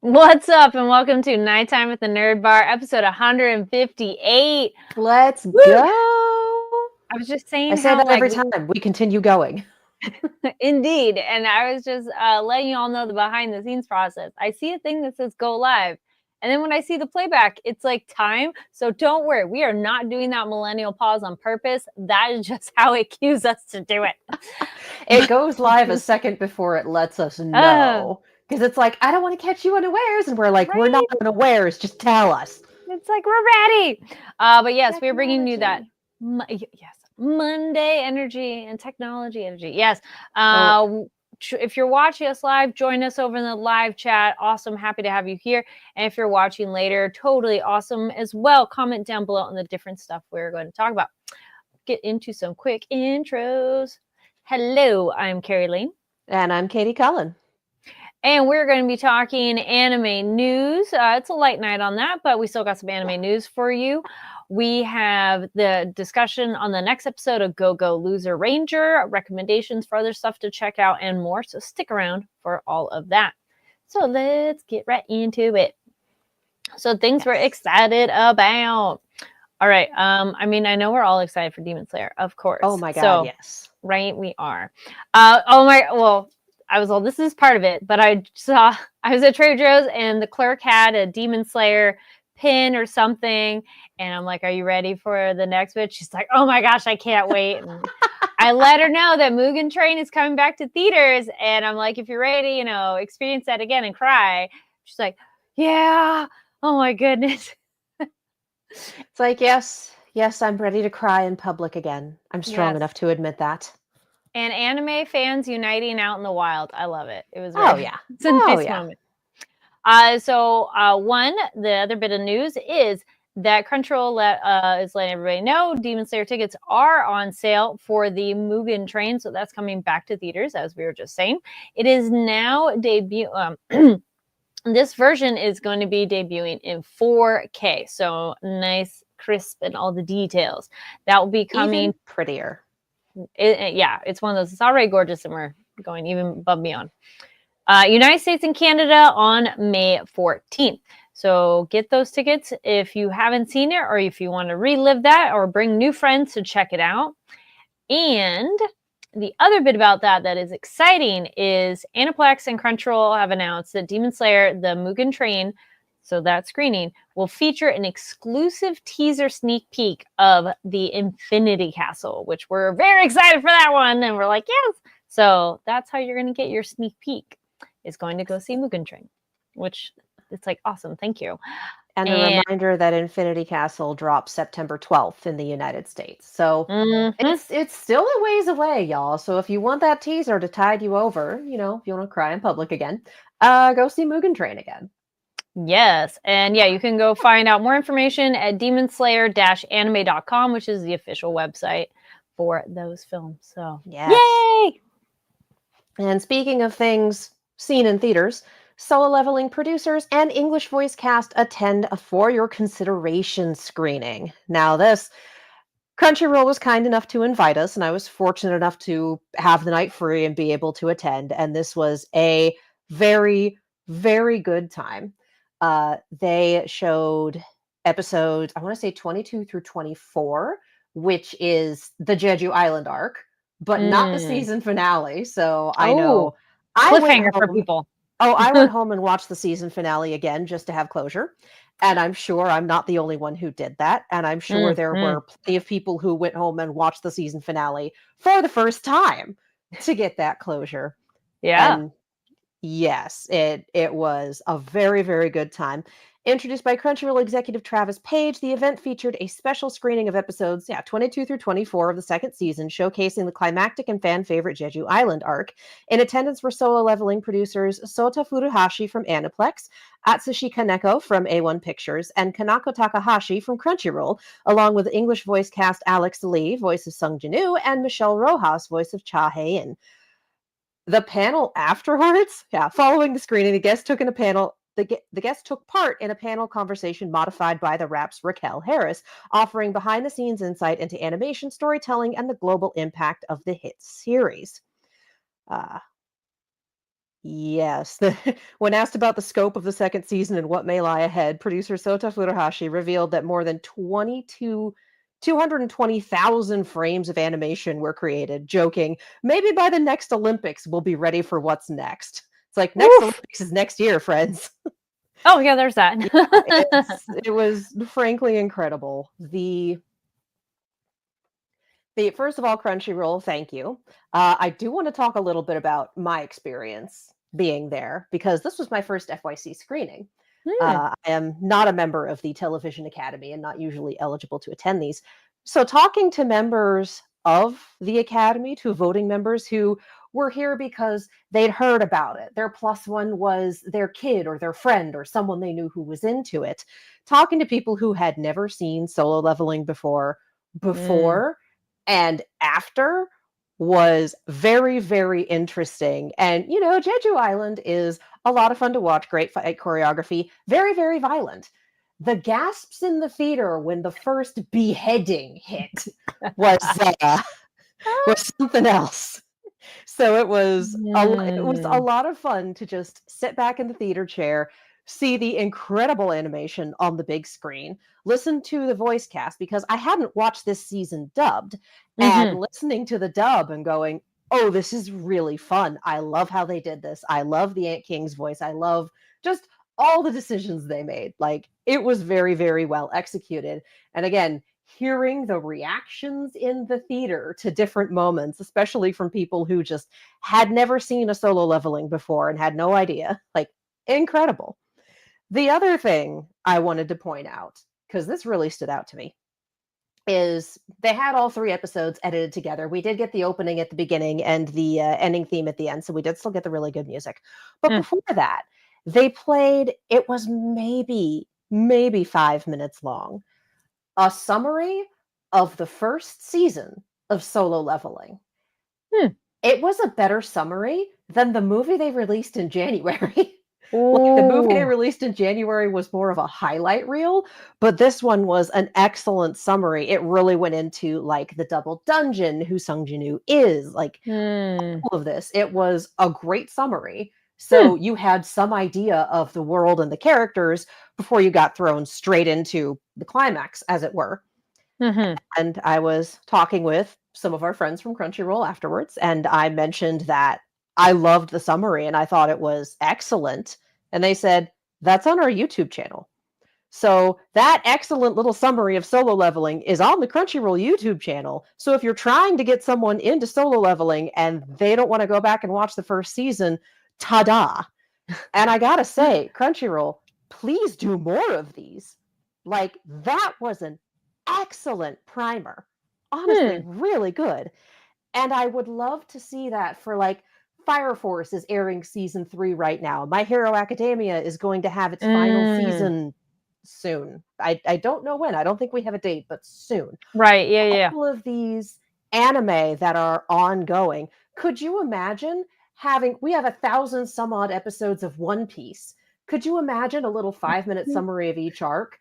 What's up, and welcome to Nighttime at the Nerd Bar, episode 158. Let's Woo! go. I was just I saying say how, that every time we continue going. indeed, and I was just letting you all know the behind the scenes process. I see a thing that says go live, and then when I see the playback, it's like time. So don't worry, we are not doing that millennial pause on purpose. That is just how it cues us to do it. It goes live a second before it lets us Uh, know. Because it's like, I don't want to catch you unawares. And we're like, we're not right? unawares. Just tell us. It's like we're ready. But yes, we're bringing you that. Technology. Yes, Monday energy and technology energy. Yes. Oh, If you're watching us live, join us over in the live chat. Awesome. Happy to have you here. And if you're watching later, totally awesome as well. Comment down below on the different stuff we're going to talk about. Get into some quick intros. Hello, I'm Carrie Lane. and I'm Katie Cullen. And we're going to be talking anime news. It's a light night on that, but we still got some anime news for you. We have the discussion on the next episode of Go Go Loser Ranger, recommendations for other stuff to check out, and more. So stick around for all of that. So let's get right into it. So things we're excited about. All right. I know we're all excited for Demon Slayer, of course. Oh my God, so, yes. Right, we are. This is part of it, but I was at Trader Joe's and the clerk had a Demon Slayer pin or something. And I'm like, are you ready for the next bit? She's like, oh my gosh, I can't wait. And I let her know that Mugen Train is coming back to theaters. And I'm like, if you're ready, experience that again and cry. She's like, yeah. Oh my goodness. It's like, yes, I'm ready to cry in public again. I'm strong enough to admit that. And anime fans uniting out in the wild. I love it. It was it's a nice moment. The other bit of news is that Crunchyroll is letting everybody know Demon Slayer tickets are on sale for the Mugen Train. So that's coming back to theaters, as we were just saying. It is now debut. This version is going to be debuting in 4K. So nice, crisp, and all the details. That will be coming. Even prettier. It's one of those. It's already gorgeous, and we're going even above and beyond. United States and Canada on May 14th. So get those tickets if you haven't seen it, or if you want to relive that, or bring new friends to check it out. And the other bit about that is exciting is Aniplex and Crunchyroll have announced that Demon Slayer, the Mugen Train, so that screening, will feature an exclusive teaser sneak peek of the Infinity Castle, which we're very excited for that one. And we're like, yes. So that's how you're going to get your sneak peek, is going to go see Mugen Train, which it's like, awesome. Thank you. And a reminder that Infinity Castle drops September 12th in the United States. So it's still a ways away, y'all. So if you want that teaser to tide you over, if you want to cry in public again, go see Mugen Train again. Yes. And yeah, you can go find out more information at demonslayer-anime.com, which is the official website for those films. So, yes. Yay! And speaking of things seen in theaters, Solo Leveling producers and English voice cast attend a For Your Consideration screening. Now, Crunchyroll was kind enough to invite us, and I was fortunate enough to have the night free and be able to attend. And this was a very, very good time. They showed episodes, I want to say 22 through 24, which is the Jeju Island arc, but not the season finale. So I know cliffhanger for people. I went home and watched the season finale again just to have closure. And I'm sure I'm not the only one who did that. And I'm sure there were plenty of people who went home and watched the season finale for the first time to get that closure. Yeah. And yes, it was a very, very good time. Introduced by Crunchyroll executive Travis Page, the event featured a special screening of episodes 22 through 24 of the second season, showcasing the climactic and fan favorite Jeju Island arc. In attendance were Solo Leveling producers Sota Furuhashi from Aniplex, Atsushi Kaneko from A1 Pictures, and Kanako Takahashi from Crunchyroll, along with English voice cast Alex Lee, voice of Sung Jin-woo, and Michelle Rojas, voice of Cha Hae-in. The panel afterwards, following the screening, the guest took part in a panel conversation modified by the Rap's Raquel Harris, offering behind-the-scenes insight into animation, storytelling, and the global impact of the hit series. Yes. When asked about the scope of the second season and what may lie ahead, producer Sota Furuhashi revealed that more than 220,000 frames of animation were created, joking, maybe by the next Olympics we'll be ready for what's next. It's like next Oof. Olympics is next year, friends. Oh yeah, there's that. Yeah, it was frankly incredible. The first of all, Crunchyroll, thank you. I do want to talk a little bit about my experience being there because this was my first FYC screening. Hmm. I am not a member of the Television Academy and not usually eligible to attend these. So, talking to members of the Academy, to voting members who were here because they'd heard about it, their plus one was their kid or their friend or someone they knew who was into it, talking to people who had never seen solo leveling Mm. before and after was very, very interesting. And, Jeju Island is a lot of fun to watch, great fight choreography, very, very violent. The gasps in the theater when the first beheading hit was uh, was something else. So it was a Mm. lot of fun to just sit back in the theater chair, see the incredible animation on the big screen, listen to the voice cast because I hadn't watched this season dubbed, and Hmm. listening to the dub and going, "Oh, this is really fun. I love how they did this. I love the Ant King's voice. I love just all the decisions they made." Like it was very, very well executed. And again, hearing the reactions in the theater to different moments, especially from people who just had never seen a solo leveling before and had no idea. Like, incredible. The other thing I wanted to point out, because this really stood out to me, is they had all three episodes edited together. We did get the opening at the beginning and the ending theme at the end, so we did still get the really good music. But Mm. before that, they played, it was maybe 5 minutes long, a summary of the first season of Solo Leveling. Hmm. It was a better summary than the movie they released in January. Like the movie they Ooh. released in January was more of a highlight reel, but this one was an excellent summary. It really went into like the double dungeon, who Sung Jinwoo is, like Hmm. all of this. It was a great summary. Hmm. So you had some idea of the world and the characters before you got thrown straight into the climax, as it were. Hmm. And I was talking with some of our friends from Crunchyroll afterwards, and I mentioned that I loved the summary and I thought it was excellent. And they said, "That's on our YouTube channel." So that excellent little summary of solo leveling is on the Crunchyroll YouTube channel. So if you're trying to get someone into solo leveling and they don't want to go back and watch the first season, ta-da. And I gotta say, Crunchyroll, please do more of these. Like, that was an excellent primer. Honestly, Hmm. really good. And I would love to see that for like Fire Force is airing season 3 right now. My Hero Academia is going to have its final Mm. season soon. I don't know when. I don't think we have a date, but soon. Right. Yeah. Yeah. All of these anime that are ongoing. Could you imagine having, we have 1,000 some odd episodes of One Piece. Could you imagine a little 5 minute Yeah. summary of each arc?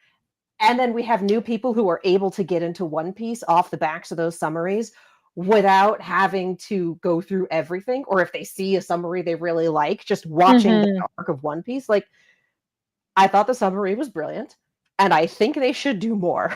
And then we have new people who are able to get into One Piece off the backs of those summaries without having to go through everything. Or if they see a summary they really like, just watching the Hmm. arc of One Piece. Like, I thought the summary was brilliant, and I think they should do more.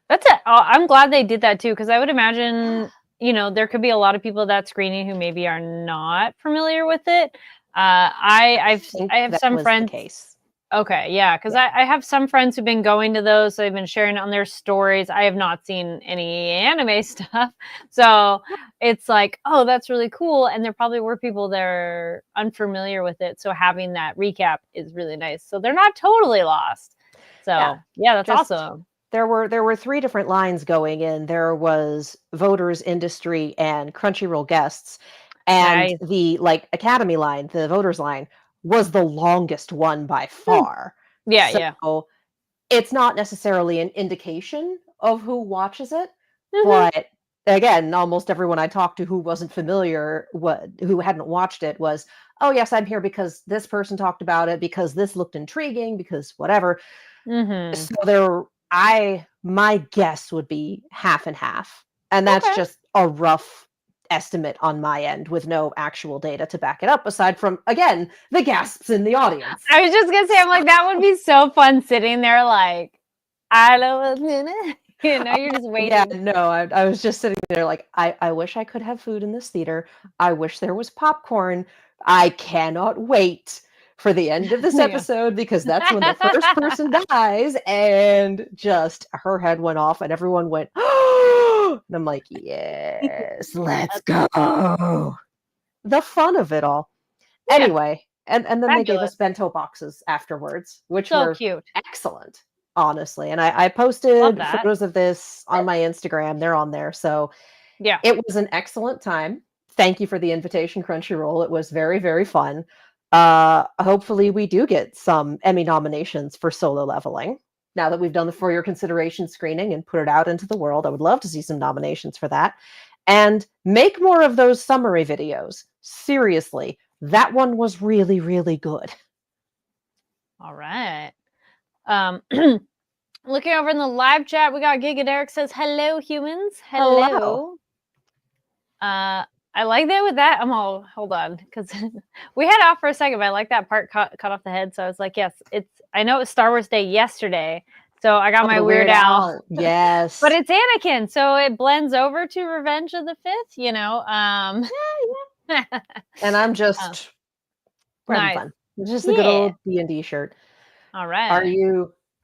That's it. I'm glad they did that too, because I would imagine, there could be a lot of people that screening who maybe are not familiar with it. I I think have that some was the friends. case. Okay, yeah, because Yeah. I have some friends who've been going to those, so they've been sharing it on their stories. I have not seen any anime stuff, so it's like, oh, that's really cool. And there probably were people that are unfamiliar with it, so having that recap is really nice. So they're not totally lost. Yeah. So yeah, that's Just awesome. there were three different lines going in. There was voters, industry, and Crunchyroll guests. And Nice. the like Academy line, the voters line, was the longest one by Hmm. far. Yeah, So yeah. it's not necessarily an indication of who watches it, Hmm. but again, almost everyone I talked to who wasn't familiar, who hadn't watched it, was, "Oh yes, I'm here because this person talked about it, because this looked intriguing, because whatever." Hmm. So my guess would be half and half, and that's Okay. just a rough. estimate on my end with no actual data to back it up, aside from, again, the gasps in the audience. I was just gonna say, I'm like, that would be so fun sitting there like, I don't know. You know, you're just waiting. Yeah, no, I was just sitting there like, I wish I could have food in this theater. I wish there was popcorn. I cannot wait for the end of this Yeah. episode because that's when the first person dies. And just her head went off and everyone went, oh, and I'm like, yes, let's go. The fun of it all. Yeah. Anyway, and then they gave Fabulous. us bento boxes afterwards, which So were cute. excellent, honestly. And I posted Love that. photos of this on my Instagram. They're on there. So Yeah. it was an excellent time. Thank you for the invitation, Crunchyroll. It was very, very fun. Hopefully we do get some Emmy nominations for Solo Leveling. Now that we've done the For Your Consideration screening and put it out into the world, I would love to see some nominations for that. And make more of those summary videos. Seriously, that one was really, really good. All right. Looking over in the live chat, we got Giga Derek says, hello, humans. Hello. I like that with that. I'm all, hold on, because we had off for a second, but I like that part cut off the head. So I was like, yes, I know it was Star Wars Day yesterday. So I got my Weird Al. Yes. But it's Anakin, so it blends over to Revenge of the Fifth, you know. Yeah. And I'm just having fun. It's just a good old D&D shirt. All right.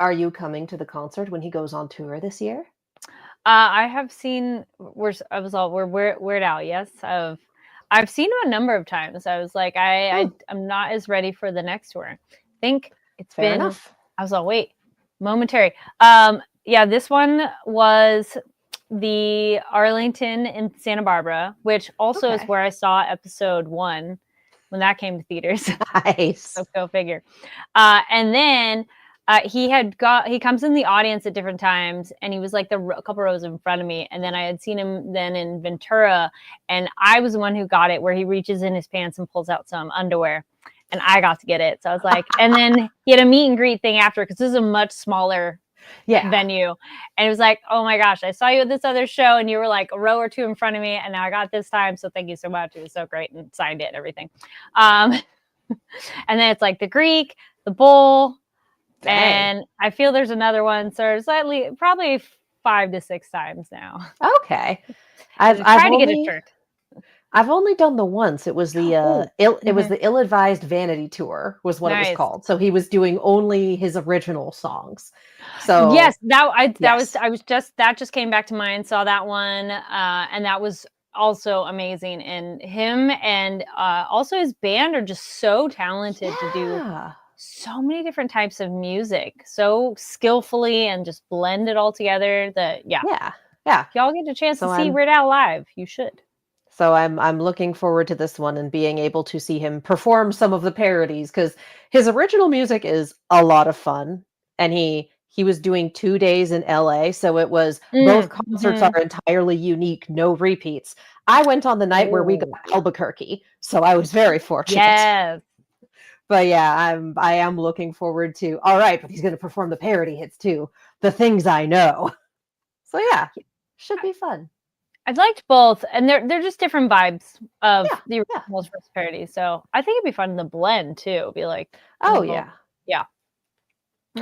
Are you coming to the concert when he goes on tour this year? I have seen Weird Al. Yes, I've seen him a number of times. I was like, I'm not as ready for the next tour. I think it's Fair enough. I was like, wait, momentary. Yeah, this one was the Arlington in Santa Barbara, which also is where I saw episode 1 when that came to theaters. Nice. So go figure. And then he comes in the audience at different times, and he was like a couple rows in front of me. And then I had seen him then in Ventura, and I was the one who got it, where he reaches in his pants and pulls out some underwear, and I got to get it. So I was like, and then he had a meet and greet thing after, because this is a much smaller venue. And it was like, oh my gosh, I saw you at this other show, and you were like a row or two in front of me, and now I got this time. So thank you so much. It was so great, and signed it and everything. And then it's like the Greek, the Bull. Dang. And I feel there's another one, so there's probably 5 to 6 times now. Okay, I've tried to get a shirt. I've only done the once. It was the was the Ill-Advised Vanity Tour was what it was called. So he was doing only his original songs. So yes, that just came back to mind. Saw that one, and that was also amazing. And him and also his band are just so talented to do so many different types of music, so skillfully, and just blend it all together. If y'all get a chance to see Weird Al live, you should. So I'm looking forward to this one and being able to see him perform some of the parodies, because his original music is a lot of fun, and he was doing 2 days in LA, so it was both concerts are entirely unique, no repeats. I went on the night where we got Albuquerque, so I was very fortunate. Yes. But yeah, I am looking forward to. All right, but he's going to perform the parody hits too, the things I know. So yeah, should be fun. I've liked both, and they're just different vibes of the originals versus parodies. So I think it'd be fun to blend too. Be like, oh yeah.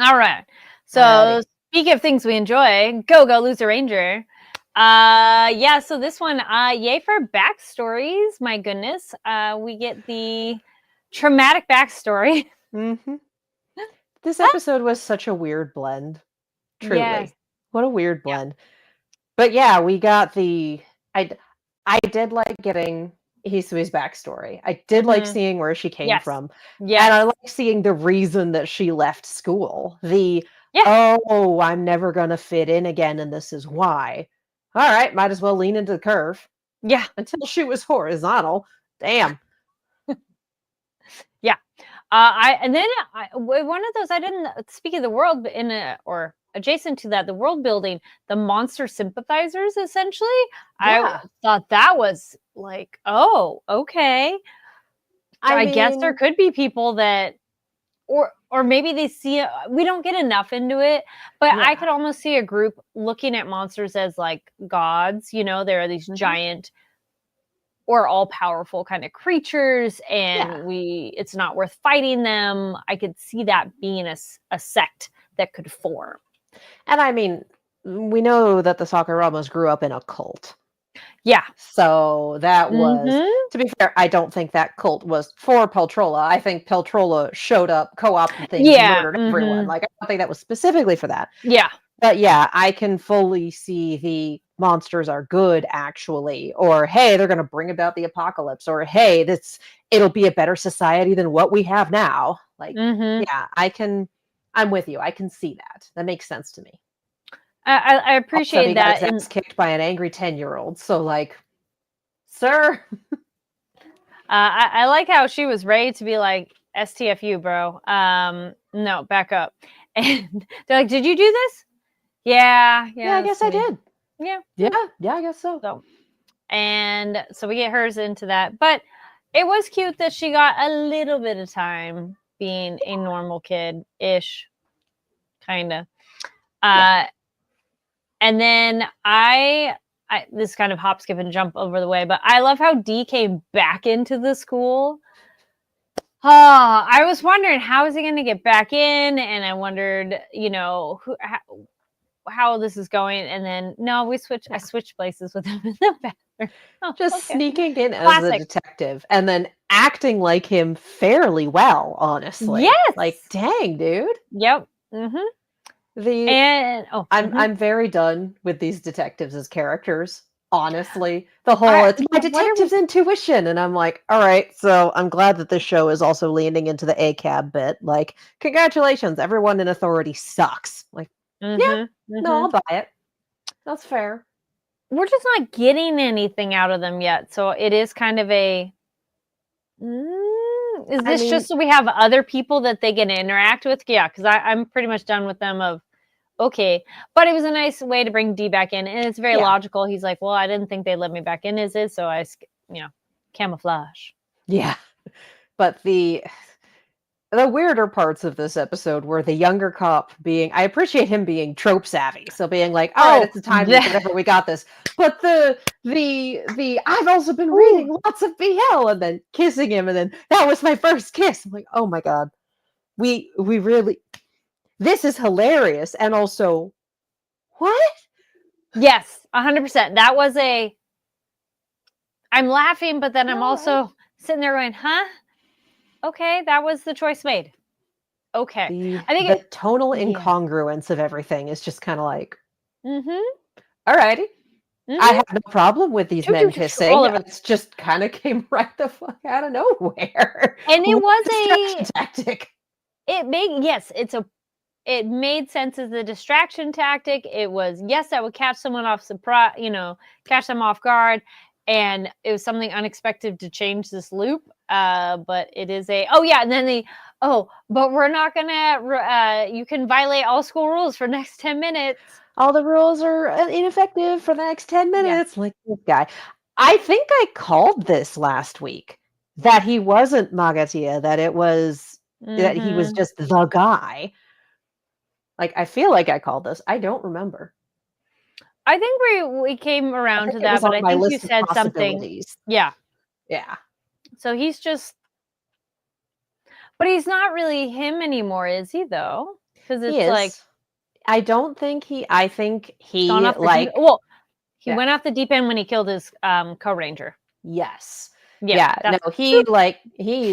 All right. So speaking of things we enjoy, Go Loser Ranger. So this one, yay for backstories. My goodness, we get the traumatic backstory. Mm-hmm. This episode was such a weird blend. Truly, what a weird blend. But yeah, we got I did like getting Hisui's backstory. I did like seeing where she came from. Yeah. And I like seeing the reason that she left school. I'm never going to fit in again, and this is why. All right, might as well lean into the curve. Yeah. Until she was horizontal. Damn. One of those, I didn't speak of the world or adjacent to that, the world building, the monster sympathizers, essentially. I thought that was like, oh, okay. I guess there could be people that, or maybe they see it. We don't get enough into it, but I could almost see a group looking at monsters as like gods. You know, there are these giant or all-powerful kind of creatures, and Yeah. it's not worth fighting them. I could see that being a sect that could form. And I mean, we know that the Sakuramos grew up in a cult. Yeah. So that was, Mhm. to be fair, I don't think that cult was for Peltrola. I think Peltrola showed up, co-opted things, and Yeah. murdered everyone. Mhm. Like, I don't think that was specifically for that. Yeah. But yeah, I can fully see the monsters are good, actually. Or, hey, they're going to bring about the apocalypse. Or, hey, it'll be a better society than what we have now. Like, Mhm. yeah, I'm with you. I can see that. That makes sense to me. I Also, appreciate he got that. his And ass kicked by an angry 10-year-old. So, like, sir. I like how she was ready to be like, STFU, bro. No, back up. And they're like, did you do this? Yeah, Yeah, I that's guess I me. did. Yeah. Yeah, I guess so. So, and so we get hers into that. But it was cute that she got a little bit of time being a normal kid ish, kind of. Yeah. And then I this kind of hop, skip, and jump over the way, but I love how Dee came back into the school. I was wondering how is he going to get back in, and I wondered, how this is going. And then no, I Yeah. switched places with him in the bathroom. Oh, Just okay, sneaking in as a classic. detective and then acting like him fairly well, honestly. Like, Yes. dang, dude. Yep. Mm-hmm. The And I'm very done with these detectives as characters. Honestly, the whole I it's my what are we? detective's intuition, and I'm like, all right. So I'm glad that this show is also leaning into the ACAB bit. Like, congratulations, everyone in authority sucks. Like, yeah, Mm-hmm. no, Mm-hmm. I'll buy it. That's fair. We're just not getting anything out of them yet, so it is kind of a. Is I this mean, just so we have other people that they can interact with? Yeah, because I'm pretty much done with them. Of okay, but it was a nice way to bring D back in, and it's very yeah, logical. He's like, well, I didn't think they'd let me back in, is it? So camouflage. yeah. But the weirder parts of this episode were the younger cop being I appreciate him being trope savvy. So being like, all right, Oh, it's a time loop, whatever, we got this. But the I've also been ooh, reading lots of BL and then kissing him and then that was my first kiss. I'm like, oh my god. We really this is hilarious. And also, what? yes, 100%. That was a. I'm laughing, but then I'm All right. also sitting there going, huh? Okay, that was the choice made. Okay, The I think the it. tonal Yeah. incongruence of everything is just kind of like, Mm-hmm. all righty. I Mm-hmm. have no problem with these Choo, choo, men choo, choo, all kissing. over. It's just kind of came right the fuck out of nowhere. And it What was a distraction tactic. it made sense as a distraction tactic. It was, yes, that would catch someone off surprise, catch them off guard. And it was something unexpected to change this loop. But it is oh yeah. And then but we're not gonna, you can violate all school rules for next 10 minutes. All the rules are ineffective for the next 10 Yeah. minutes. Like this guy. I think I called this last week that he wasn't Magatia, that he was Mm-hmm. just the guy. Like, I feel like I called this. I don't remember. I think we came I around think to it that, was but on I my think you list of said something. possibilities. Yeah. Yeah. So but he's not really him anymore, is he, though? Because He it's like is. I think gone he, off the deep. like, Well, he yeah. went off the deep end when he killed his co-ranger. Yes. Yeah, Yeah, no, that's he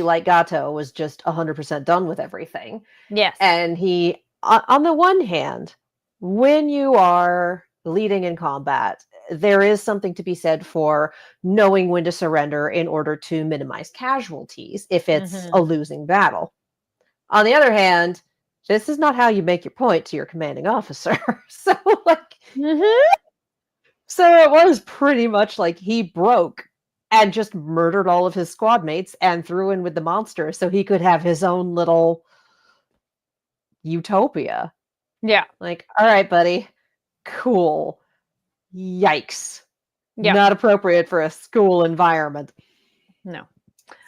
like Gato was just 100% done with everything. yes. And he on the one hand, when you are leading in combat, there is something to be said for knowing when to surrender in order to minimize casualties if it's Hmm. a losing battle. On the other hand, this is not how you make your point to your commanding officer. So like Hmm. so it was pretty much like he broke and just murdered all of his squad mates and threw in with the monster so he could have his own little utopia. Yeah. Like, all right, buddy, cool. Yikes. Yeah. Not appropriate for a school environment. No.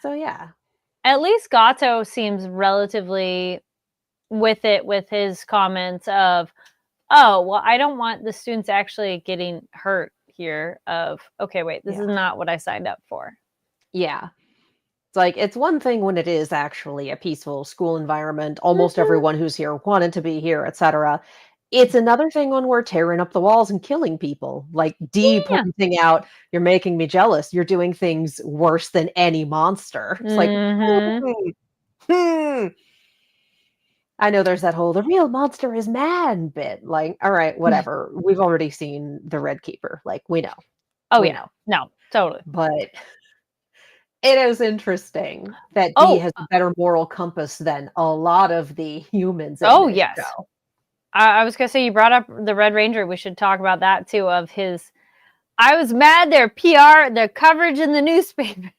So, yeah. At least Gato seems relatively with it with his comments of, oh, well, I don't want the students actually getting hurt here of, okay, wait, this is Yeah. not what I signed up for. Yeah. It's like it's one thing when it is actually a peaceful school environment, almost Mhm. everyone who's here wanted to be here, etc. It's another thing when we're tearing up the walls and killing people. Like D Yeah. pointing out, "You're making me jealous. You're doing things worse than any monster." It's like, Mhm. hmm. I know there's that whole "the real monster is man" bit. Like, all right, whatever. We've already seen the Red Keeper. Like, we know, Oh we yeah. know. No, totally. But it is interesting that D Oh, has a better moral compass than a lot of the humans in oh this yes. show. I was gonna say you brought up the Red Ranger. We should talk about that too. Of his, I was mad. Their PR, their coverage in the newspaper.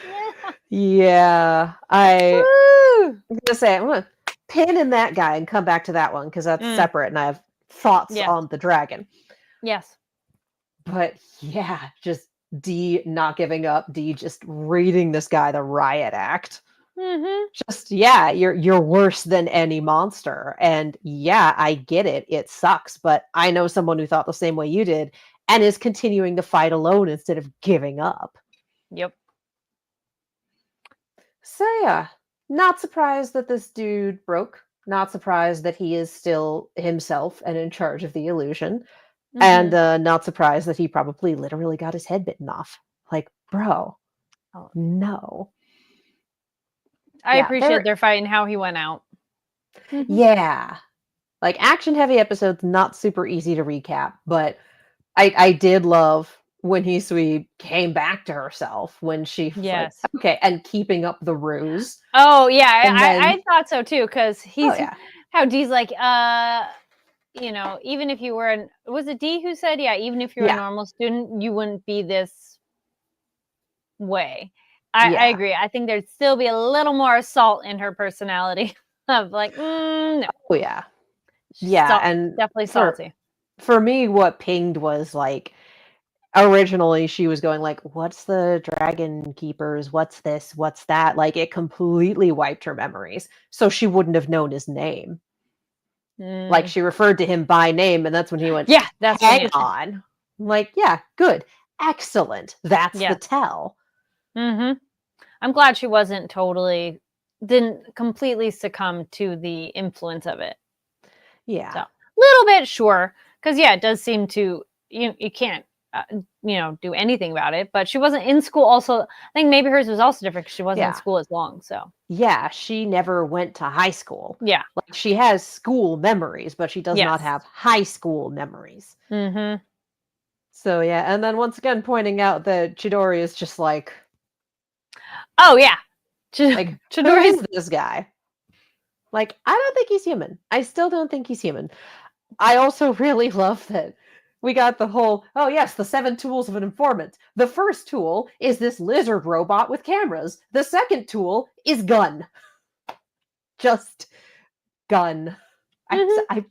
Yeah. Yeah, I'm Woo! gonna say I'm gonna pin in that guy and come back to that one because that's Mm, separate, and I have thoughts yes. on the dragon. Yes. But yeah, just D not giving up, D just reading this guy the riot act. Mhm. Just yeah, you're worse than any monster. And yeah, I get it. It sucks, but I know someone who thought the same way you did and is continuing to fight alone instead of giving up. Yep. So yeah, not surprised that this dude broke. Not surprised that he is still himself and in charge of the illusion. And Mhm. not surprised that he probably literally got his head bitten off. Like, bro, Oh, no. I Yeah, appreciate there their fight and how he went out. Mhm. yeah. Like action heavy episodes, not super easy to recap, but I did love when Hisui came back to herself when she was like, Yes. okay, and keeping up the ruse. Oh yeah, And then I thought so too because oh he's yeah. how D's like, even if you were an was it D who said, yeah, even if you're a Yeah. normal student, you wouldn't be this way. I Yeah. agree. I think there'd still be a little more assault in her personality of like, no, Oh yeah. she's Yeah. And definitely for salty. for me, what pinged was like originally she was going like, "What's the Dragon Keepers? What's this? What's that?" Like it completely wiped her memories, so she wouldn't have known his name. Like Mm, she referred to him by name, and that's when he went, yeah, that's when "Hang you. on." I'm like, yeah, good, excellent. That's the Yes. tell. Hmm. I'm glad she wasn't didn't completely succumb to the influence of it. So Yeah, little bit, sure, because yeah, it does seem to you can't do anything about it. But she wasn't in school. Also, I think maybe hers was also different because she wasn't in yeah, school as long. So yeah. She never went to high school. yeah, Like she has school memories, but she does not yes, have high school memories. hmm, So yeah, and then once again pointing out that Chidori is just oh yeah, like who Chidori's. is this guy? Like I don't think he's human. I still don't think he's human. I also really love that we got the whole, oh yes, the 7 tools of an informant. The first tool is this lizard robot with cameras. The second tool is gun. Just gun. I Hmm. I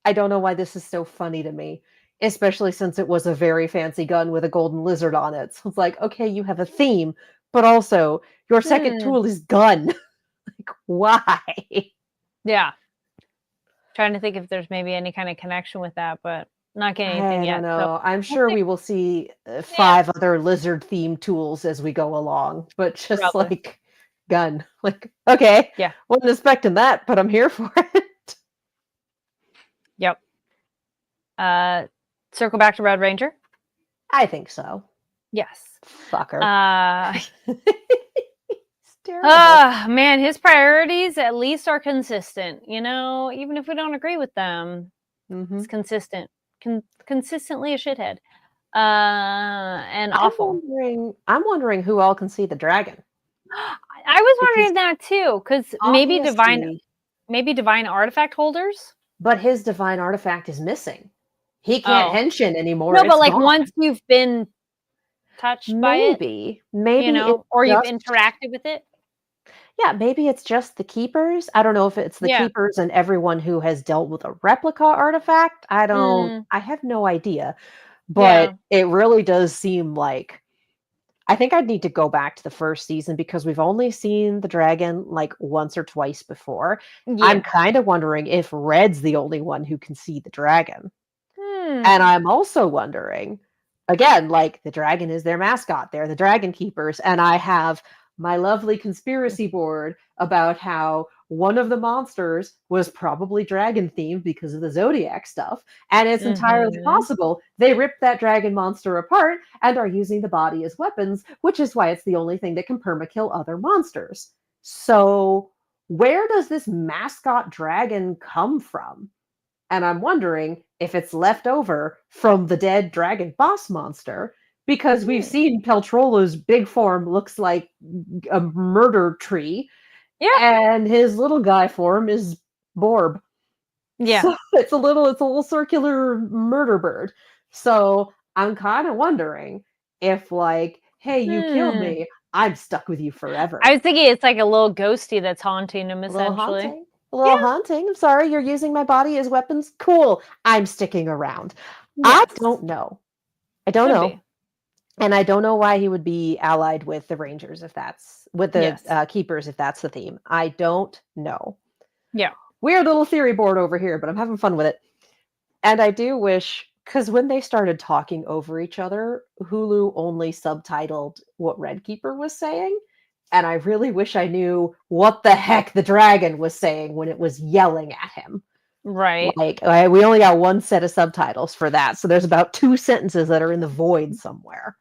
I don't know why this is so funny to me, especially since it was a very fancy gun with a golden lizard on it. So it's like, okay, you have a theme, but also your second Hmm. tool is gun. Like why? Yeah, trying to think if there's maybe any kind of connection with that, but not getting anything I don't yet. So know. I'm we'll sure see. we will see Yeah, 5 other lizard themed tools as we go along, but just probably. like gun. Like, okay, Yeah. wasn't expecting that, but I'm here for it. Yep. Uh, circle back to Red Ranger. I think so. Yes. Fucker. Uh, It's terrible. Man, his priorities at least are consistent. Even if we don't agree with them, Hmm. it's consistent. Consistently a shithead. And awful. I'm wondering who all can see the dragon I was because wondering that too, because obviously, maybe divine artifact holders. but his divine artifact is missing. He can't Oh henshin anymore. no, but It's like gone. once you've been touched by it, Maybe it's or you've just interacted with it. yeah, maybe it's just the keepers. I don't know if it's the Yeah. keepers and everyone who has dealt with a replica artifact. Mm, I have no idea. But yeah. it really does seem like I think I'd need to go back to the first season because we've only seen the dragon like once or twice before. I'm Yeah. kind of wondering if Red's the only one who can see the dragon. And I'm also wondering, again, like the dragon is their mascot. They're the dragon keepers. And I have my lovely conspiracy board about how one of the monsters was probably dragon themed because of the zodiac stuff. And it's entirely possible they ripped that dragon monster apart and are using the body as weapons, which is why it's the only thing that can permakill other monsters. So, where does this mascot dragon come from? And I'm wondering if it's left over from the dead dragon boss monster, because we've seen Peltrola's big form looks like a murder tree, Yeah. and his little guy form is Borb. Yeah. So it's a little circular murder bird. So I'm kind of wondering if, like, hey, you killed me, I'm stuck with you forever. I was thinking it's like a little ghosty that's haunting him, A little essentially. haunting. A little haunting. I'm sorry, you're using my body as weapons. Cool. I'm sticking around. I Yes. don't know. I don't Could know. be. And I don't know why he would be allied with the Rangers if that's with the Yes. Keepers if that's the theme. I don't know. Yeah. Weird little theory board over here, but I'm having fun with it. And I do wish, because when they started talking over each other, Hulu only subtitled what Red Keeper was saying. And I really wish I knew what the heck the dragon was saying when it was yelling at him. Right. Like, we only got one set of subtitles for that. So there's about 2 sentences that are in the void somewhere.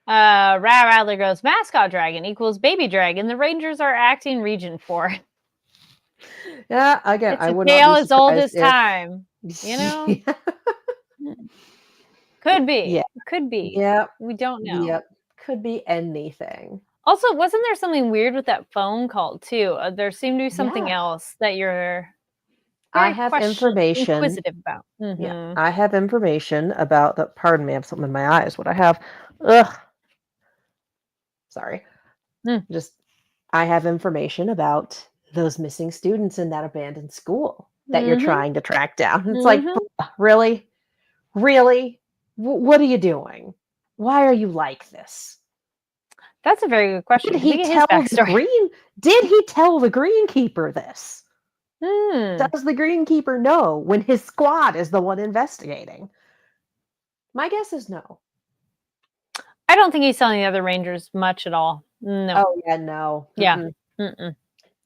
Rattler goes, mascot dragon equals baby dragon. The Rangers are acting Region 4. Yeah, again, It's I a would tale not be as old as surprised time. You know? Could be. Yeah. Could be. Yep. We don't know. Yep. Could be anything. Also, wasn't there something weird with that phone call too? There seemed to be something Yeah. else that you're I have information. inquisitive about. Yeah, I have information about the. Pardon me, I have something in my eyes. What I have? Ugh. Sorry. Just, I have information about those missing students in that abandoned school that you're trying to track down. It's like, really, really, what are you doing? Why are you like this? That's a very good question. Did he tell the Greenkeeper this? Does the Greenkeeper know when his squad is the one investigating? My guess is no. I don't think he's telling the other Rangers much at all. No. Oh, yeah, no. Yeah.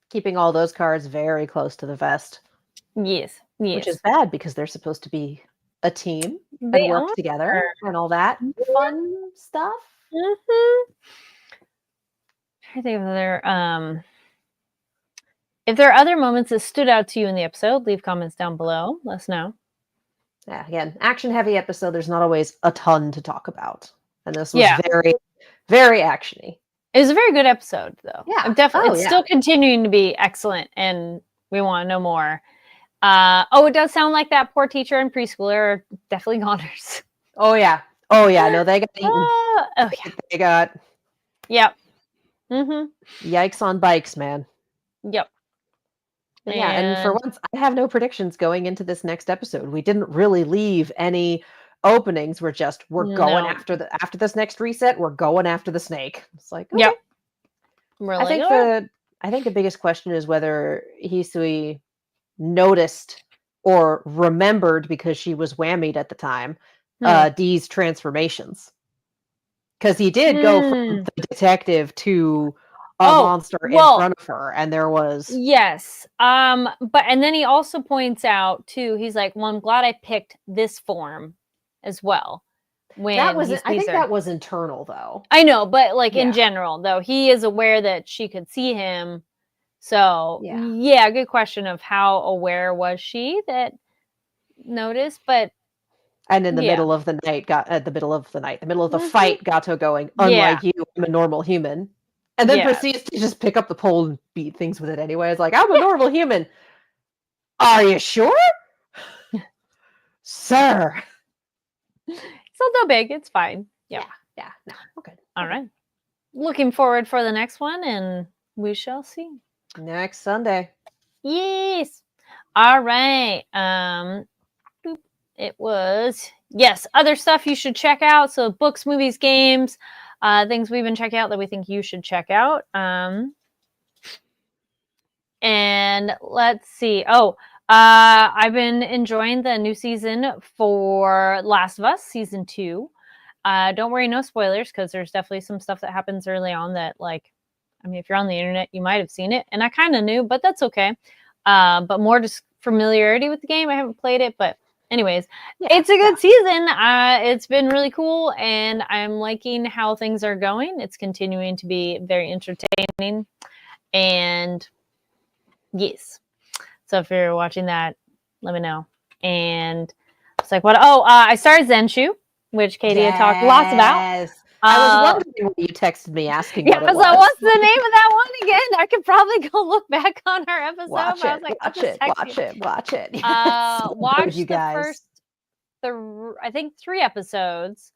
Keeping all those cards very close to the vest. Yes. Which is bad because they're supposed to be a team and They work together and all that fun stuff. I think if there are other moments that stood out to you in the episode, leave comments down below. Let us know. Yeah, again, action-heavy episode. There's not always a ton to talk about, and this was very, very actiony. It was a very good episode, though. Yeah, I'm definitely. It's still continuing to be excellent, and we want to know more. It does sound like that poor teacher and preschooler are definitely goners. Oh yeah. No, they got eaten. They got. Yep. Yikes on bikes, man. Yep. Yeah, and for once, I have no predictions going into this next episode. We didn't really leave any openings. We're going after this next reset. We're going after the snake. It's like, okay. Yep. I think the biggest question is whether Hisui noticed or remembered, because she was whammied at the time, Dee's transformations. Because he did go from the detective to a monster in front of her, and there was but and then he also points out too, he's like, well, I'm glad I picked this form as well. When that was, I think that was internal though. I know, but like in general though, he is aware that she could see him. So good question of how aware was she that noticed, but and in the middle of the night, the middle of the fight, Gato going, unlike you, I'm a normal human. And then proceeds to just pick up the pole and beat things with it anyway. It's like, I'm a normal human. Are you sure? Sir. It's not that big. It's fine. Yeah. No, okay. All right. Looking forward for the next one, and we shall see. Next Sunday. Yes. All right. It was, other stuff you should check out. So books, movies, games, things we've been checking out that we think you should check out. And let's see. I've been enjoying the new season for Last of Us season 2. Don't worry, no spoilers, because there's definitely some stuff that happens early on that, like, I mean, if you're on the internet, you might have seen it, and I kind of knew, but that's okay. But more just familiarity with the game. I haven't played it, but anyways, it's a good season. It's been really cool, and I'm liking how things are going. It's continuing to be very entertaining, and yes. So if you're watching that, let me know. And it's like, what? Oh, I started Zenshu, which Katie had talked lots about. I was wondering when you texted me asking what it was. So what's the name of that one again? I could probably go look back on our episode. Watch I was like, watch it. Watch you the guys. first, I think 3 episodes.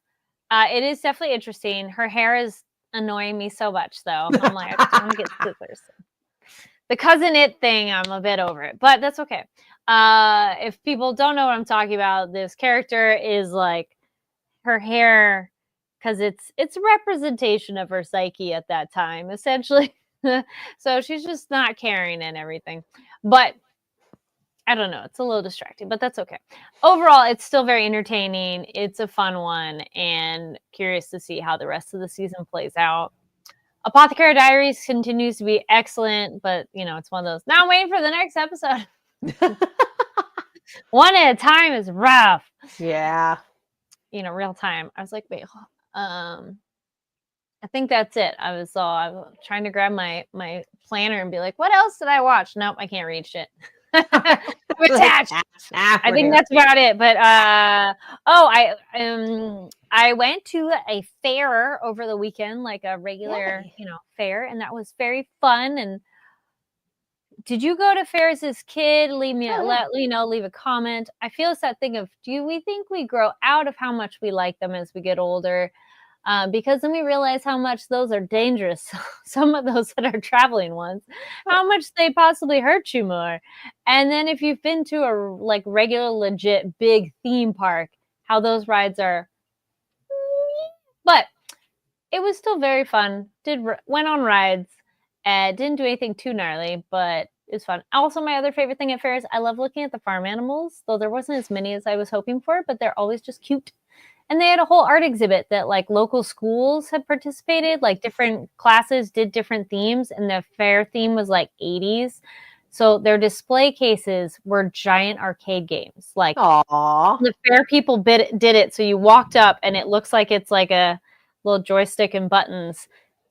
It is definitely interesting. Her hair is annoying me so much, though. I'm like, I just want to get scissors. The cousin it thing, I'm a bit over it, but that's okay. If people don't know what I'm talking about, this character is like her hair, because it's a representation of her psyche at that time, essentially. So she's just not caring and everything. But I don't know, it's a little distracting, but that's okay. Overall, it's still very entertaining. It's a fun one, and curious to see how the rest of the season plays out. Apothecary Diaries continues to be excellent, but it's one of those. Now I'm waiting for the next episode. One at a time is rough. Yeah. Real time. I was like, wait, I think that's it. I was trying to grab my planner and be like, what else did I watch? Nope, I can't reach it. I'm attached. I think that's about it. But I went to a fair over the weekend, like a regular, fair, and that was very fun. And did you go to fairs as kid? Leave a comment. I feel it's that thing of, do we think we grow out of how much we like them as we get older? Because then we realize how much those are dangerous. Some of those that are traveling ones, how much they possibly hurt you more. And then if you've been to a regular, legit big theme park, how those rides are. But it was still very fun. Went on rides. Didn't do anything too gnarly, but it was fun. Also, my other favorite thing at fairs, I love looking at the farm animals, though there wasn't as many as I was hoping for, but they're always just cute. And they had a whole art exhibit that local schools had participated, different classes did different themes, and the fair theme was 80s. So their display cases were giant arcade games. Aww. The fair people did it, so you walked up and it looks like it's like a little joystick and buttons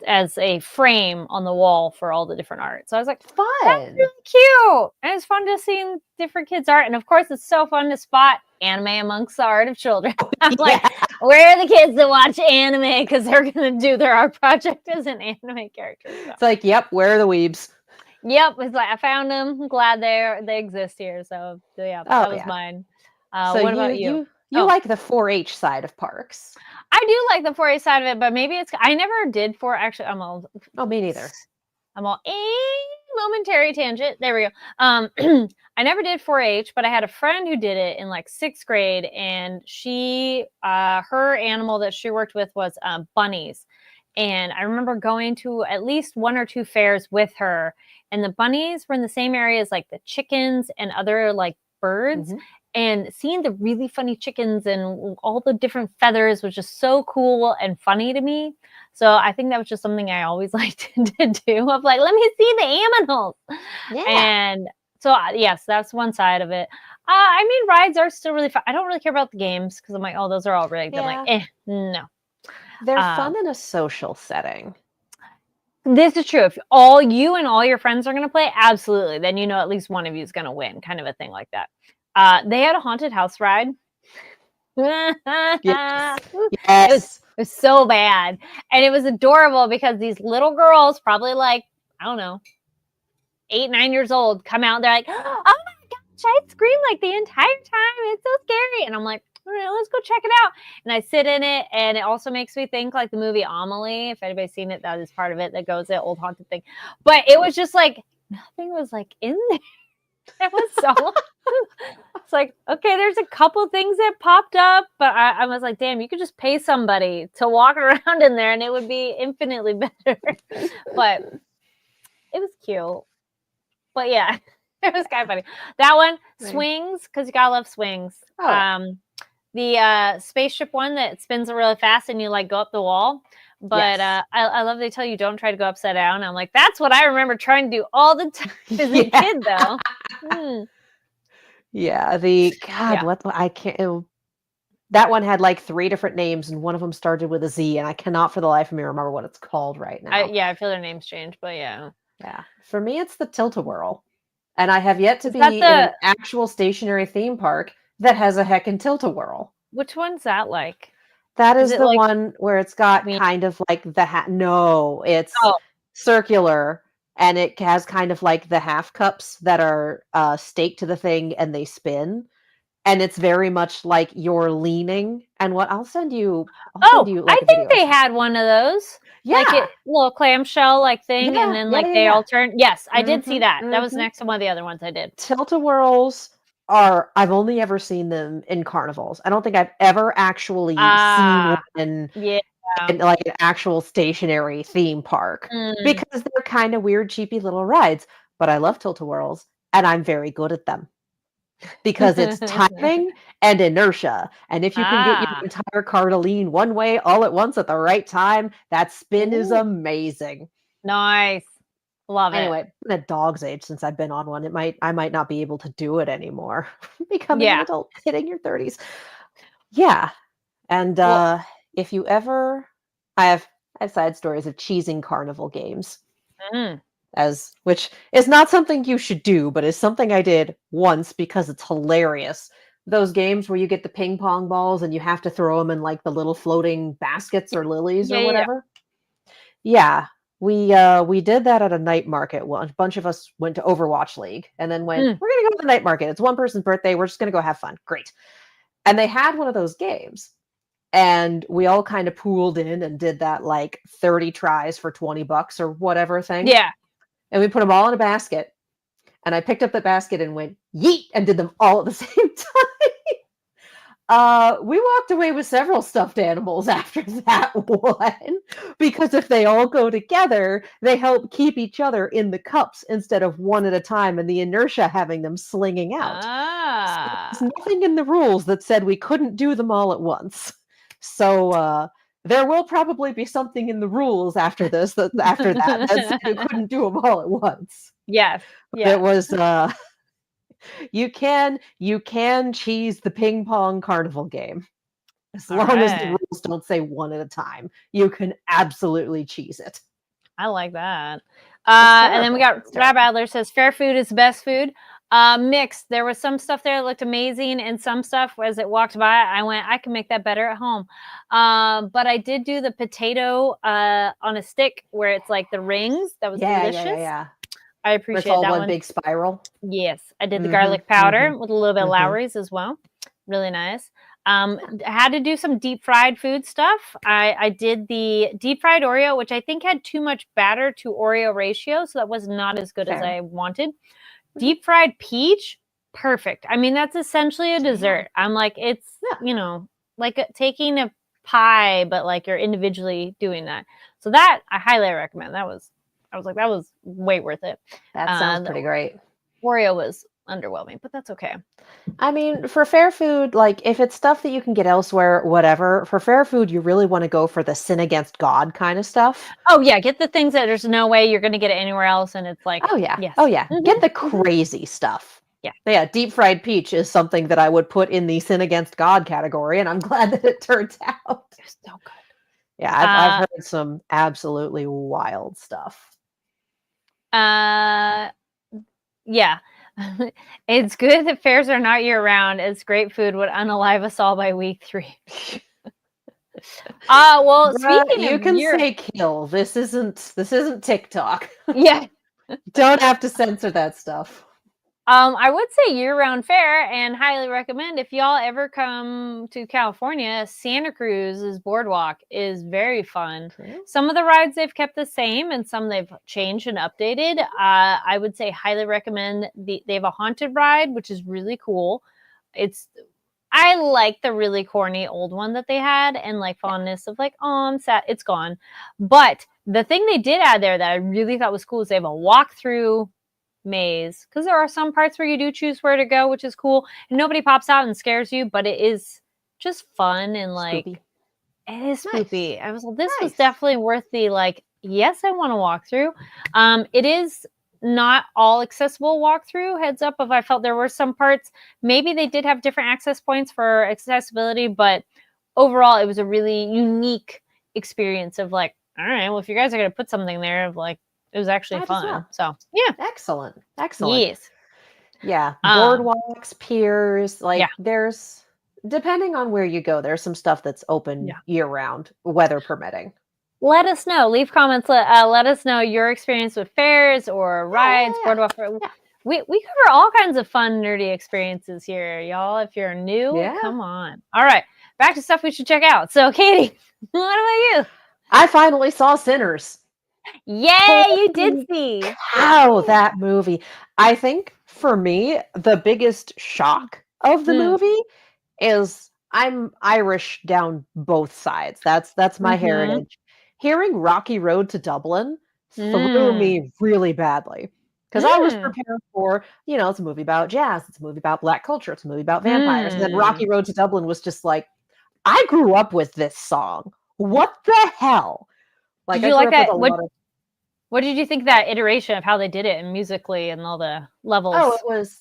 as a frame on the wall for all the different art. So I was like, fun. That's really cute. And it's fun to see different kids' art. And of course, it's so fun to spot anime amongst the art of children. I'm like, where are the kids that watch anime? Because they're going to do their art project as an anime character. So. It's like, yep, where are the weebs? Yep. It's like, I found them. I'm glad they exist here. So yeah, that was mine. So what about you? You like the 4-H side of parks. I do like the 4-H side of it, but maybe I never did actually, I'm all... Oh, me neither. I'm all momentary tangent. There we go. I never did 4-H, but I had a friend who did it in 6th grade, and she, her animal that she worked with was bunnies. And I remember going to at least 1 or 2 fairs with her, and the bunnies were in the same area as the chickens and other birds. Mm-hmm. And seeing the really funny chickens and all the different feathers was just so cool and funny to me. So I think that was just something I always liked to do, of let me see the animals. Yeah. And so, yes, that's one side of it. I mean, rides are still really fun. I don't really care about the games because I'm like, oh, those are all rigged. Yeah. I'm like, no. They're fun in a social setting. This is true. If all you and all your friends are going to play, absolutely. Then at least one of you is going to win, kind of a thing like that. They had a haunted house ride. Yes. It was so bad. And it was adorable because these little girls, probably I don't know, 8, 9 years old, come out and they're like, oh my gosh, I screamed the entire time. It's so scary. And I'm like, all right, let's go check it out. And I sit in it, and it also makes me think the movie Amelie. If anybody's seen it, that is part of it that goes the old haunted thing. But it was just nothing was in there. It was so... It's okay, there's a couple things that popped up, but I was like, damn, you could just pay somebody to walk around in there and it would be infinitely better. But it was cute. But yeah, It was kind of funny. That one, Right. swings, because you gotta love swings. Oh, yeah. The spaceship one that spins really fast and you like go up the wall. But Yes. I love they tell you don't try to go upside down. I'm like, that's what I remember trying to do all the time as a Yeah. kid, though. Mm, Yeah. God, yeah. I can't. That one had like 3 different names, and one of them started with a Z, and I cannot for the life of me remember what it's called right now. I feel their names change, but yeah. Yeah. For me, it's the Tilt-A-Whirl, and I have yet to Is that be in an the actual stationary theme park that has a heckin' Tilt-A-Whirl. which one's that like? That Is is it the like one where it's got me? kind of like the no, it's Oh, circular, and it has kind of like the half cups that are, staked to the thing and they spin, and it's very much like you're leaning, and what I'll send oh, you, I like, a think video or they something. had one of those. Like Yeah. it little clamshell like thing, and Yeah, then yeah, like yeah, they yeah. all turn. Yes, I did see Mhm, that. That was mhm. next to one of the other ones I did. Tilt-A-Whirls are I've only ever seen them in carnivals. I don't think I've ever actually seen Ah, one yeah. in, like, an actual stationary theme park Mm. because they're kinda weird, cheapy little rides, but I love Tilt-A-Whirls, and I'm very good at them because it's timing and inertia, and if you can get your Ah, entire car to lean one way all at once at the right time, that spin is ooh, amazing. nice. Love it. Anyway, I'm a dog's age since I've been on one. I might not be able to do it anymore. Becoming an Yeah. adult, hitting your 30s. Yeah, and, Well, if you ever I have side stories of cheesing carnival games mm, as which is not something you should do, but is something I did once because it's hilarious. Those games where you get the ping pong balls and you have to throw them in, like, the little floating baskets or lilies yeah, or yeah, yeah. whatever? Yeah, we did that at a night market. Well, a bunch of us went to Overwatch League and then went, Mm, "We're gonna go to the night market. It's one person's birthday. We're just gonna go have fun." Great. And they had one of those games, and we all kind of pooled in and did that like 30 tries for 20 bucks or whatever thing. yeah. And we put them all in a basket. And I picked up the basket and went yeet and did them all at the same time. We walked away with several stuffed animals after that one because if they all go together, they help keep each other in the cups instead of one at a time and the inertia having them slinging out. So there's Ah. nothing in the rules that said we couldn't do them all at once. So there will probably be something in the rules after this that after that said you couldn't do them all at once. Yes, But it yes. was you can cheese the ping pong carnival game. As long as the Alright. rules don't say one at a time, you can absolutely cheese it. I like that. It's And then we terrible, got it's Rob terrible. Adler says fair food is the best food. Mixed. There was some stuff there that looked amazing, and some stuff as it walked by, I went, I can make that better at home. But I did do the potato on a stick where it's like the rings. That was Yeah, yeah, yeah, delicious. yeah. I Where it's appreciate all that one one. big spiral. Yes, I did the Mhm, garlic powder mhm, with a little bit of mhm. Lowry's as well. Really nice. I had to do some deep fried food stuff. I did the deep fried Oreo, which I think had too much batter to Oreo ratio, so that was not as good as Fair. I wanted. Mhm. Deep fried peach, perfect. I mean, that's essentially a Damn. dessert. I'm like, it's, Yeah, like taking a pie, but like you're individually doing that. So that I highly recommend. I was like, that was way worth it. that sounds The pretty great. Oreo was underwhelming, but that's okay. I mean, for fair food, like, if it's stuff that you can get elsewhere, whatever, for fair food, you really wanna go for the sin against God kinda stuff. Oh, yeah, get the things that there's no way you're gonna get it anywhere else, and it's like, Oh, yeah. Oh, yes. yeah. Get Mhm, the mhm. crazy stuff. Yeah, But yeah, deep fried peach is something that I would put in the sin against God category, and I'm glad that it turned out. it was so good. Yeah, I've Uh, heard some absolutely wild stuff. uh, yeah. It's good that fairs are not year-round, as great food would unalive us all by week 3. Well, Bruh, speaking you of can year say kill. This isn't TikTok. yeah. Don't have to censor that stuff. I would say year-round fair and highly recommend if y'all ever come to California, Santa Cruz's boardwalk is very fun. True. Some of the rides they've kept the same and some they've changed and updated. I would say highly recommend they have a haunted ride, which is really cool. It's I like the really corny old one that they had and like Yeah. fondness of like, oh, I'm sad it's gone. But the thing they did add there that I really thought was cool is they have a walkthrough maze, because there are some parts where you do choose where to go, which is cool, and nobody pops out and scares you, but it is just fun and like Spoopy. it is Nice. spoopy. I was like, this was Nice. definitely worth the like, yes, I want to walk through. It is not all accessible walkthrough. Heads up, if I felt there were some parts, maybe they did have different access points for accessibility, but overall it was a really unique experience of like, all right, well, if you guys are gonna put something there, of like it was actually Might as fun. well. So yeah. Excellent. Excellent. Yes. Yeah. Um, Boardwalks, piers, yeah. like there's depending on where you go, there's some stuff that's open Yeah. year round, weather permitting. Let us know. Leave comments. Let us know your experience with fairs or rides, Yeah. boardwalk. We cover all kinds of fun, nerdy experiences here, y'all. If you're new, Yeah. come on. All right, back to stuff we should check out. So, Katie, what about you? I finally saw Sinners. Yay, you did Holy see. cow, that movie. I think for me, the biggest shock of the movie is I'm Irish down both sides. That's my Mm-hmm. heritage. Hearing Rocky Road to Dublin threw Mm. me really badly because I was prepared for, it's a movie about jazz, it's a movie about black culture, it's a movie about vampires. And then Rocky Road to Dublin was just like, I grew up with this song. What the hell? Like, Did I you grew like up with that? a lot of. What did you think of that iteration of how they did it and musically and all the levels? Oh,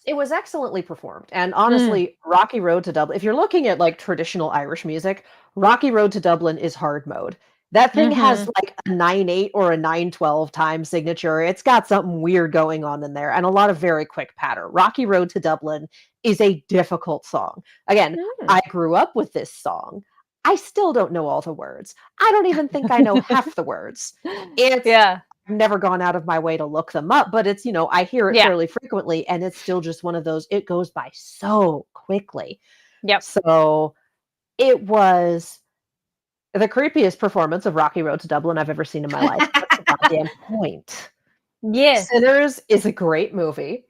it was excellently performed. And honestly, Rocky Road to Dublin, if you're looking at like traditional Irish music, Rocky Road to Dublin is hard mode. That thing has like a 9/8 or a 9/12 time signature. It's got something weird going on in there and a lot of very quick patter. Rocky Road to Dublin is a difficult song. Again, I grew up with this song. I still don't know all the words. I don't even think I know half the words. It's Yeah. I've never gone out of my way to look them up, but it's, I hear it Yeah. fairly frequently, and it's still just one of those, it goes by so quickly. Yep. So it was the creepiest performance of Rocky Road to Dublin I've ever seen in my life. That's the goddamn point. Yes. Sinners is a great movie.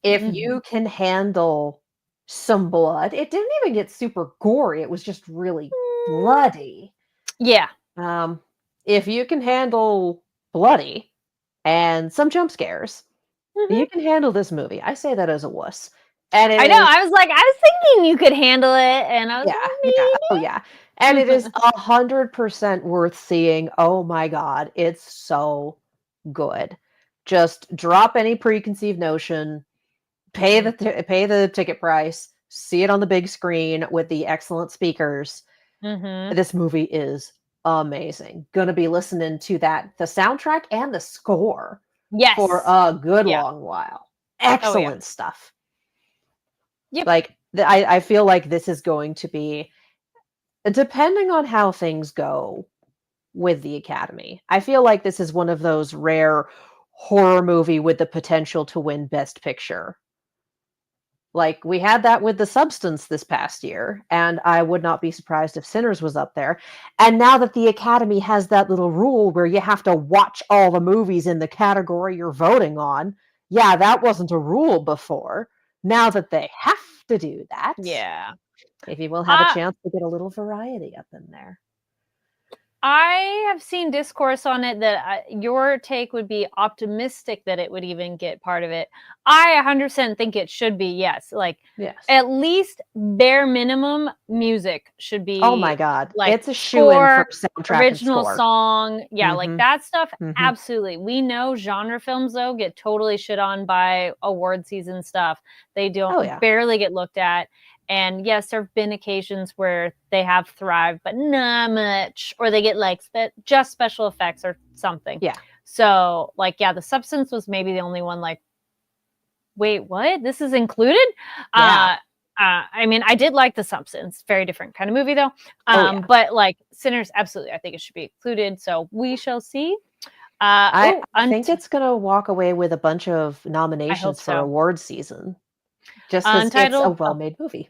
If you can handle some blood, it didn't even get super gory. It was just really bloody. Yeah. If you can handle bloody and some jump scares, you can handle this movie. I say that as a wuss. And I know. I was thinking you could handle it, and I was yeah, oh yeah. And it is 100% worth seeing. Oh my god, it's so good. Just drop any preconceived notion, pay the ticket price, see it on the big screen with the excellent speakers. This movie is amazing. Gonna be listening to the soundtrack and the score for a good long while. Excellent stuff. Yep. Like I feel like this is going to be, depending on how things go with the Academy, I feel like this is one of those rare horror movie with the potential to win Best Picture. Like, we had that with The Substance this past year, and I would not be surprised if Sinners was up there. And now that the Academy has that little rule where you have to watch all the movies in the category you're voting on, yeah, that wasn't a rule before. Now that they have to do that, Yeah. maybe we'll have a chance to get a little variety up in there. I have seen discourse on it that your take would be optimistic that it would even get part of it. I 100% think it should be, yes. Like, at least bare minimum music should be. Oh my god, like, it's a shoe-in for soundtrack original and score. Song. Yeah, like that stuff, absolutely. We know genre films, though, get totally shit on by award season stuff. They don't barely get looked at. And yes, there have been occasions where they have thrived, but not much, or they get like just special effects or something. Yeah. So like, yeah, The Substance was maybe the only one like, wait, what? This is included? Yeah. I mean, I did like The Substance. Very different kind of movie though. But like Sinners, absolutely, I think it should be included. So we shall see. I think it's gonna walk away with a bunch of nominations for award season. Just because it's a well-made movie.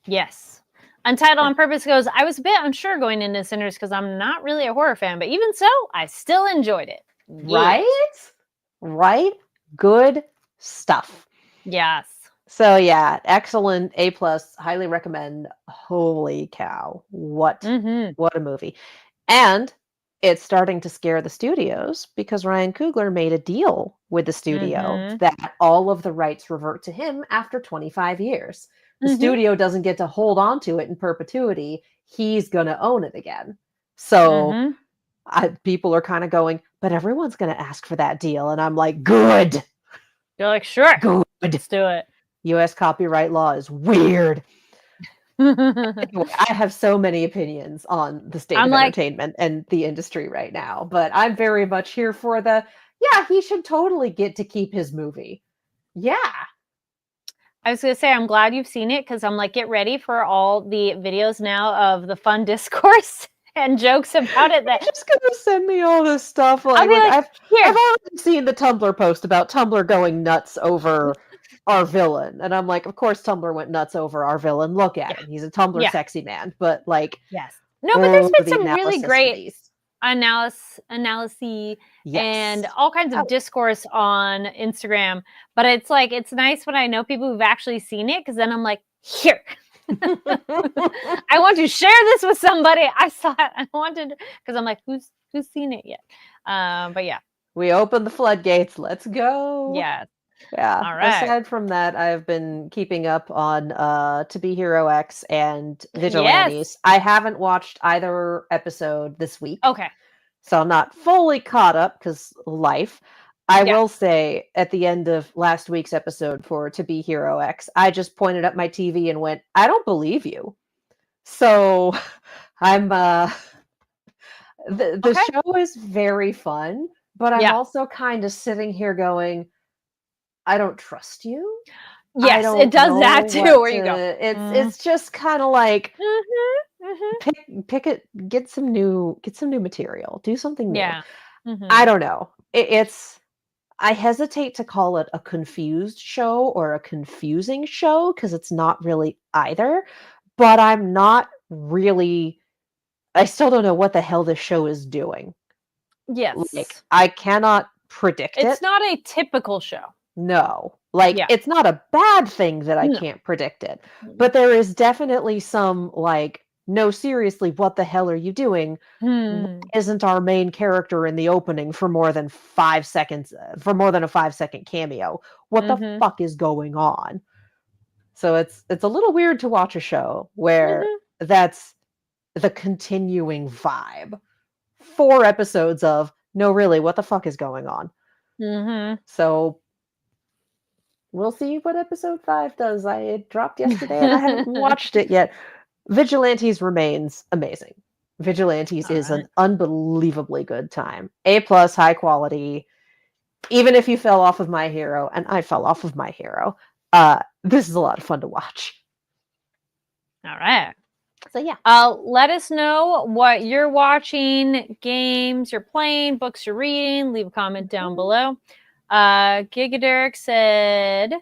Yes. Untitled on Purpose goes, I was a bit unsure going into Sinners because I'm not really a horror fan, but even so, I still enjoyed it. Right? Right? Good stuff. Yes. So yeah, excellent, A+, highly recommend. Holy cow. What a movie. And it's starting to scare the studios because Ryan Coogler made a deal with the studio Mm-hmm. that all of the rights revert to him after 25 years. The Mm-hmm. studio doesn't get to hold on to it in perpetuity. He's going to own it again. So Mm-hmm. people are kind of going, but everyone's going to ask for that deal. And I'm like, good, You're like, sure, good. let's do it. US copyright law is weird. Anyway, I have so many opinions on the state I'm of like, entertainment and the industry right now, but I'm very much here for yeah, he should totally get to keep his movie. Yeah. I was gonna say, I'm glad you've seen it because I'm like, get ready for all the videos now of the fun discourse and jokes about it. You're That just gonna send me all this stuff. I'll be like, I've here, already seen the Tumblr post about Tumblr going nuts over our villain. And I'm like, of course Tumblr went nuts over our villain. Look at yeah, him. He's a Tumblr yeah, sexy man. But like, yes. No, but there's been the some really analysis for great these. analysis Yes. and all kinds of discourse on Instagram. But it's like, it's nice when I know people who've actually seen it because then I'm like, here. I want to share this with somebody. I saw it. I wanted because I'm like, who's seen it yet? But yeah, We open the floodgates. Let's go. yeah. Yeah. All right. Aside from that, I've been keeping up on To Be Hero X and Vigilantes. Yes. I haven't watched either episode this week. Okay. So I'm not fully caught up because life. I Yeah. will say at the end of last week's episode for To Be Hero X, I just pointed at my TV and went, I don't believe you. So I'm the Okay. show is very fun, but I'm Yeah. also kind of sitting here going, I don't trust you. I Yes, don't it does know that too. what Where you go? to- It's just kind of like Mm-hmm. pick it, get some new material, do something new. Yeah. Mm-hmm. I don't know. It's I hesitate to call it a confused show or a confusing show because it's not really either. But I'm not really. I still don't know what the hell this show is doing. Yes. Like I cannot predict It's it. not a typical show. No. Like Yeah. it's not a bad thing that I No. can't predict it. But there is definitely some like, no, seriously, what the hell are you doing? Hmm. Isn't our main character in the opening for more than 5 seconds, for more than a 5-second cameo? What the Mhm. fuck is going on? So it's a little weird to watch a show where that's the continuing vibe. 4 episodes of, no, really, what the fuck is going on? Mhm. So we'll see what episode 5 does. It dropped yesterday and I haven't watched it yet. Vigilantes remains amazing. Vigilantes is an unbelievably good time. A+, high quality. Even if you fell off of My Hero, and I fell off of My Hero, this is a lot of fun to watch. All right. So yeah. Let us know what you're watching, games you're playing, books you're reading. Leave a comment down below. Gigaderic said,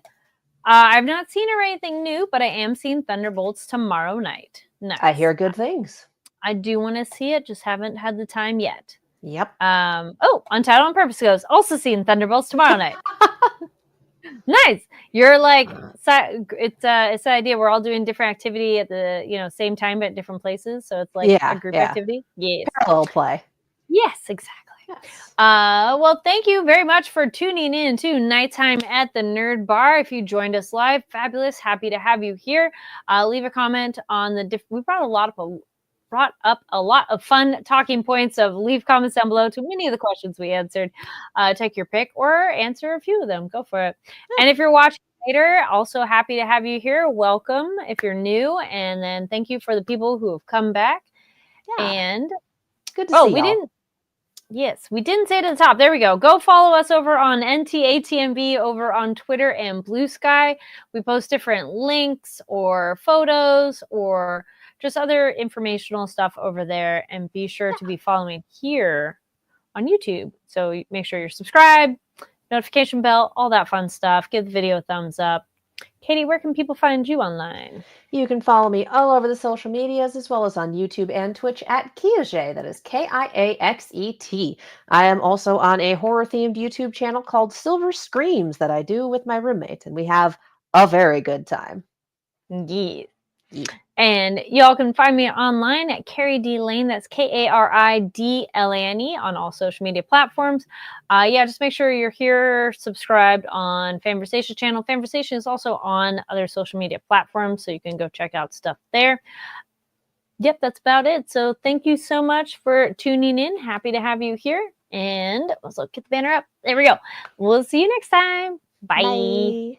I've not seen or anything new, but I am seeing Thunderbolts tomorrow night. Nice. I hear good things. I do want to see it, just haven't had the time yet. Yep. Untitled on Purpose goes, also seeing Thunderbolts tomorrow night. Nice. You're like, it's the idea we're all doing different activity at the same time but at different places, so it's like a group activity. Yes. Parallel play. Yes, exactly. Yes. Well, thank you very much for tuning in to Nighttime at the Nerd Bar. If you joined us live, fabulous. Happy to have you here. Leave a comment on we brought up a lot of fun talking points of leave comments down below to many of the questions we answered. Take your pick or answer a few of them. Go for it. And if you're watching later, also happy to have you here. Welcome if you're new. And then thank you for the people who have come back. Yeah. And good to see we y'all. didn't. Yes, we didn't say it at the top. There we go. Go follow us over on NTATMB over on Twitter and Blue Sky. We post different links or photos or just other informational stuff over there. And be sure to be following here on YouTube. So make sure you're subscribed, notification bell, all that fun stuff. Give the video a thumbs up. Katie, where can people find you online? You can follow me all over the social medias as well as on YouTube and Twitch at Kiaxet. That is Kiaxet. I am also on a horror-themed YouTube channel called Silver Screams that I do with my roommate, and we have a very good time. Yeah. And y'all can find me online at Carrie D Lane. That's KARIDLANE on all social media platforms. Yeah, just make sure you're here, subscribed on Fanversation channel. Fanversation is also on other social media platforms, so you can go check out stuff there. Yep, that's about it. So thank you so much for tuning in. Happy to have you here. And let's get the banner up. There we go. We'll see you next time. Bye. Bye.